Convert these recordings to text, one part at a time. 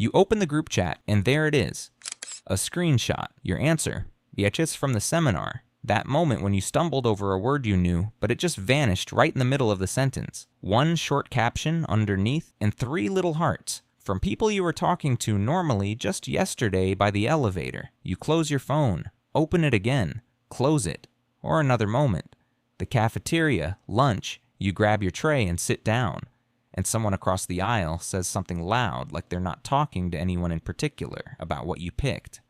You open the group chat, and there it is. A screenshot, your answer. It's from the seminar. That moment when you stumbled over a word you knew, but it just vanished right in the middle of the sentence. One short caption underneath, and 3 little hearts. From people you were talking to normally just yesterday by the elevator. You close your phone, open it again, close it, or another moment. The cafeteria, lunch, you grab your tray and sit down, and someone across the aisle says something loud like they're not talking to anyone in particular about what you picked.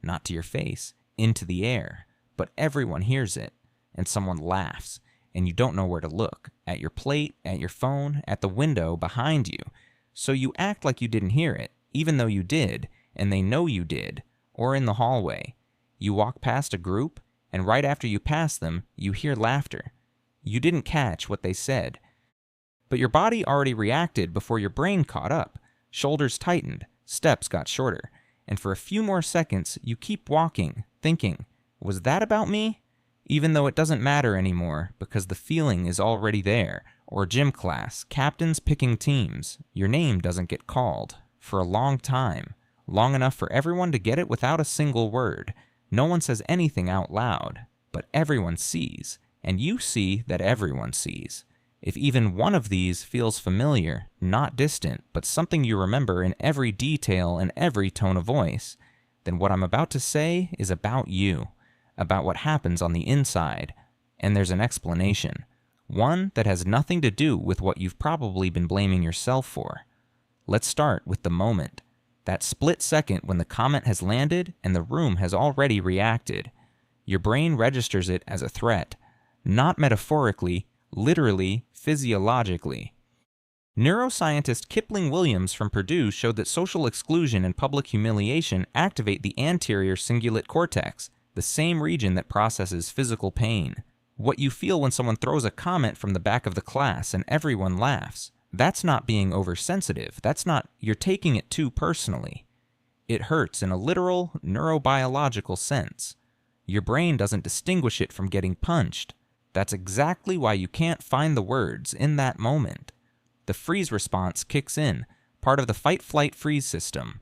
Not to your face, into the air, but everyone hears it, and someone laughs, and you don't know where to look, at your plate, at your phone, at the window behind you. So you act like you didn't hear it, even though you did, and they know you did, or in the hallway. You walk past a group, and right after you pass them, you hear laughter. You didn't catch what they said, but your body already reacted before your brain caught up. Shoulders tightened, steps got shorter, and for a few more seconds, you keep walking, thinking, was that about me? Even though it doesn't matter anymore, because the feeling is already there. Or gym class, captains picking teams. Your name doesn't get called. For a long time. Long enough for everyone to get it without a single word. No one says anything out loud. But everyone sees. And you see that everyone sees. If even one of these feels familiar, not distant, but something you remember in every detail and every tone of voice, then what I'm about to say is about you. About what happens on the inside. And there's an explanation. One that has nothing to do with what you've probably been blaming yourself for. Let's start with the moment. That split second when the comment has landed and the room has already reacted. Your brain registers it as a threat. Not metaphorically, literally, physiologically. Neuroscientist Kipling Williams from Purdue showed that social exclusion and public humiliation activate the anterior cingulate cortex, the same region that processes physical pain. What you feel when someone throws a comment from the back of the class and everyone laughs. That's not being oversensitive. That's not, you're taking it too personally. It hurts in a literal, neurobiological sense. Your brain doesn't distinguish it from getting punched. That's exactly why you can't find the words in that moment. The freeze response kicks in, part of the fight-flight-freeze system.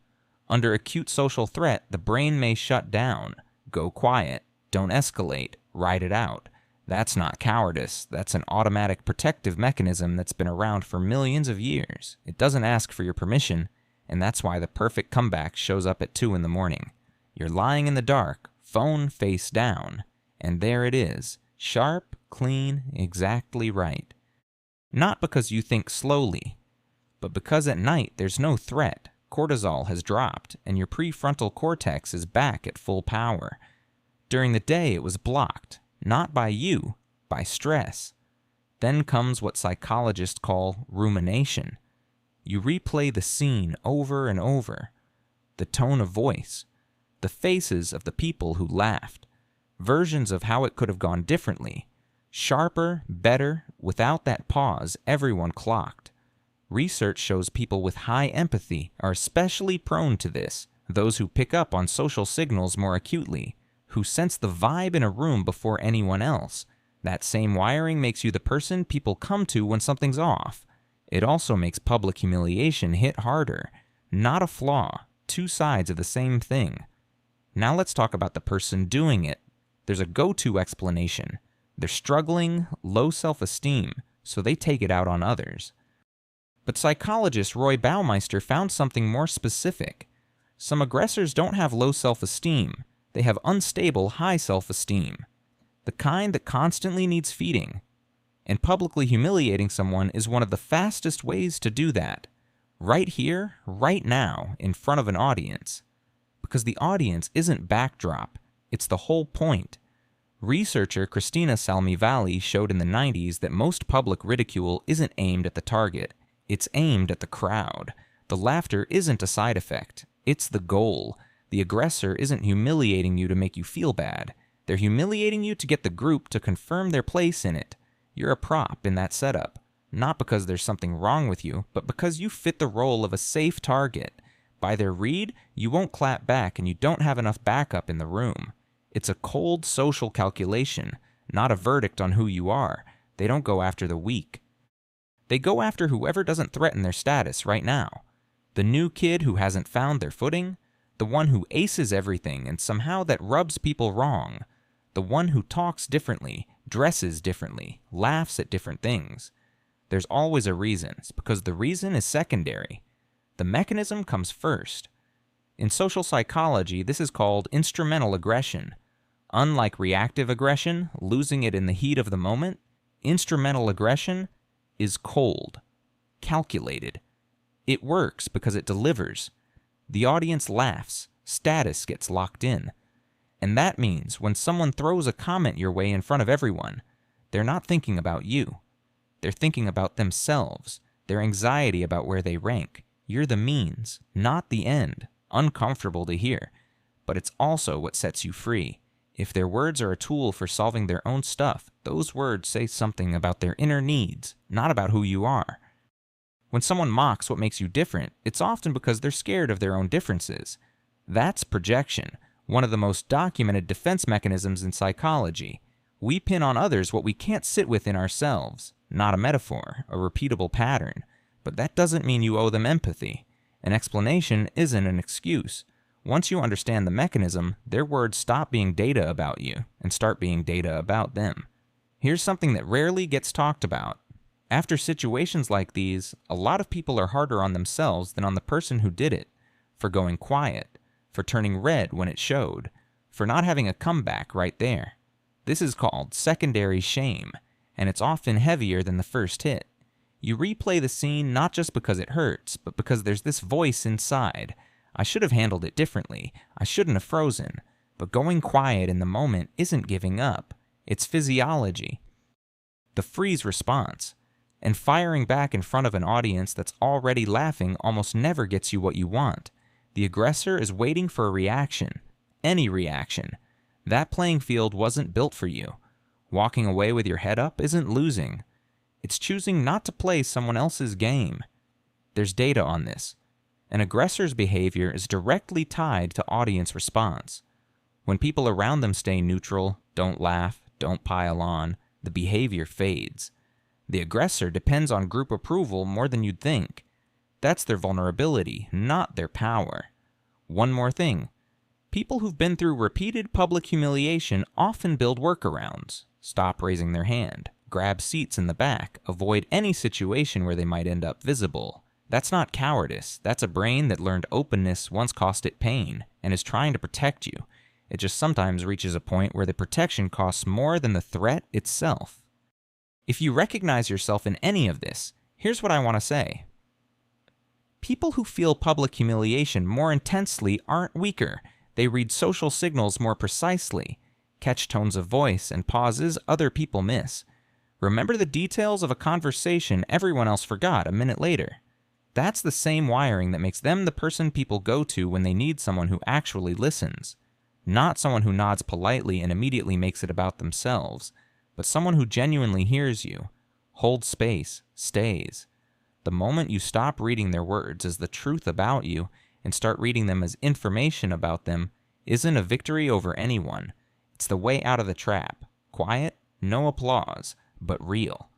Under acute social threat, the brain may shut down. Go quiet. Don't escalate. Ride it out. That's not cowardice. That's an automatic protective mechanism that's been around for millions of years. It doesn't ask for your permission, and that's why the perfect comeback shows up at 2 in the morning. You're lying in the dark, phone face down, and there it is. Sharp, clean, exactly right. Not because you think slowly, but because at night there's no threat. Cortisol has dropped, and your prefrontal cortex is back at full power. During the day it was blocked. Not by you, by stress. Then comes what psychologists call rumination. You replay the scene over and over. The tone of voice. The faces of the people who laughed. Versions of how it could have gone differently. Sharper, better, without that pause everyone clocked. Research shows people with high empathy are especially prone to this. Those who pick up on social signals more acutely. Who sense the vibe in a room before anyone else. That same wiring makes you the person people come to when something's off. It also makes public humiliation hit harder. Not a flaw, 2 sides of the same thing. Now let's talk about the person doing it. There's a go-to explanation. They're struggling, low self-esteem, so they take it out on others. But psychologist Roy Baumeister found something more specific. Some aggressors don't have low self-esteem. They have unstable, high self-esteem, the kind that constantly needs feeding. And publicly humiliating someone is one of the fastest ways to do that. Right here, right now, in front of an audience. Because the audience isn't backdrop, it's the whole point. Researcher Christina Salmi-Valley showed in the 90s that most public ridicule isn't aimed at the target, it's aimed at the crowd. The laughter isn't a side effect, it's the goal. The aggressor isn't humiliating you to make you feel bad. They're humiliating you to get the group to confirm their place in it. You're a prop in that setup. Not because there's something wrong with you, but because you fit the role of a safe target. By their read, you won't clap back and you don't have enough backup in the room. It's a cold social calculation, not a verdict on who you are. They don't go after the weak. They go after whoever doesn't threaten their status right now. The new kid who hasn't found their footing, the one who aces everything and somehow that rubs people wrong, the one who talks differently, dresses differently, laughs at different things. There's always a reason, because the reason is secondary. The mechanism comes first. In social psychology, this is called instrumental aggression. Unlike reactive aggression, losing it in the heat of the moment, instrumental aggression is cold, calculated. It works because it delivers. The audience laughs, status gets locked in. And that means when someone throws a comment your way in front of everyone, they're not thinking about you. They're thinking about themselves, their anxiety about where they rank. You're the means, not the end. Uncomfortable to hear, but it's also what sets you free. If their words are a tool for solving their own stuff, those words say something about their inner needs, not about who you are. When someone mocks what makes you different, it's often because they're scared of their own differences. That's projection, one of the most documented defense mechanisms in psychology. We pin on others what we can't sit within ourselves. Not a metaphor, a repeatable pattern. But that doesn't mean you owe them empathy. An explanation isn't an excuse. Once you understand the mechanism, their words stop being data about you and start being data about them. Here's something that rarely gets talked about. After situations like these, a lot of people are harder on themselves than on the person who did it, for going quiet, for turning red when it showed, for not having a comeback right there. This is called secondary shame, and it's often heavier than the first hit. You replay the scene not just because it hurts, but because there's this voice inside. I should have handled it differently. I shouldn't have frozen. But going quiet in the moment isn't giving up. It's physiology. The freeze response. And firing back in front of an audience that's already laughing almost never gets you what you want. The aggressor is waiting for a reaction. Any reaction. That playing field wasn't built for you. Walking away with your head up isn't losing. It's choosing not to play someone else's game. There's data on this. An aggressor's behavior is directly tied to audience response. When people around them stay neutral, don't laugh, don't pile on, the behavior fades. The aggressor depends on group approval more than you'd think. That's their vulnerability, not their power. One more thing. People who've been through repeated public humiliation often build workarounds. Stop raising their hand, grab seats in the back, avoid any situation where they might end up visible. That's not cowardice. That's a brain that learned openness once cost it pain and is trying to protect you. It just sometimes reaches a point where the protection costs more than the threat itself. If you recognize yourself in any of this, here's what I want to say. People who feel public humiliation more intensely aren't weaker. They read social signals more precisely, catch tones of voice and pauses other people miss. Remember the details of a conversation everyone else forgot a minute later. That's the same wiring that makes them the person people go to when they need someone who actually listens. Not someone who nods politely and immediately makes it about themselves, but someone who genuinely hears you, holds space, stays. The moment you stop reading their words as the truth about you and start reading them as information about them isn't a victory over anyone. It's the way out of the trap. Quiet, no applause, but real.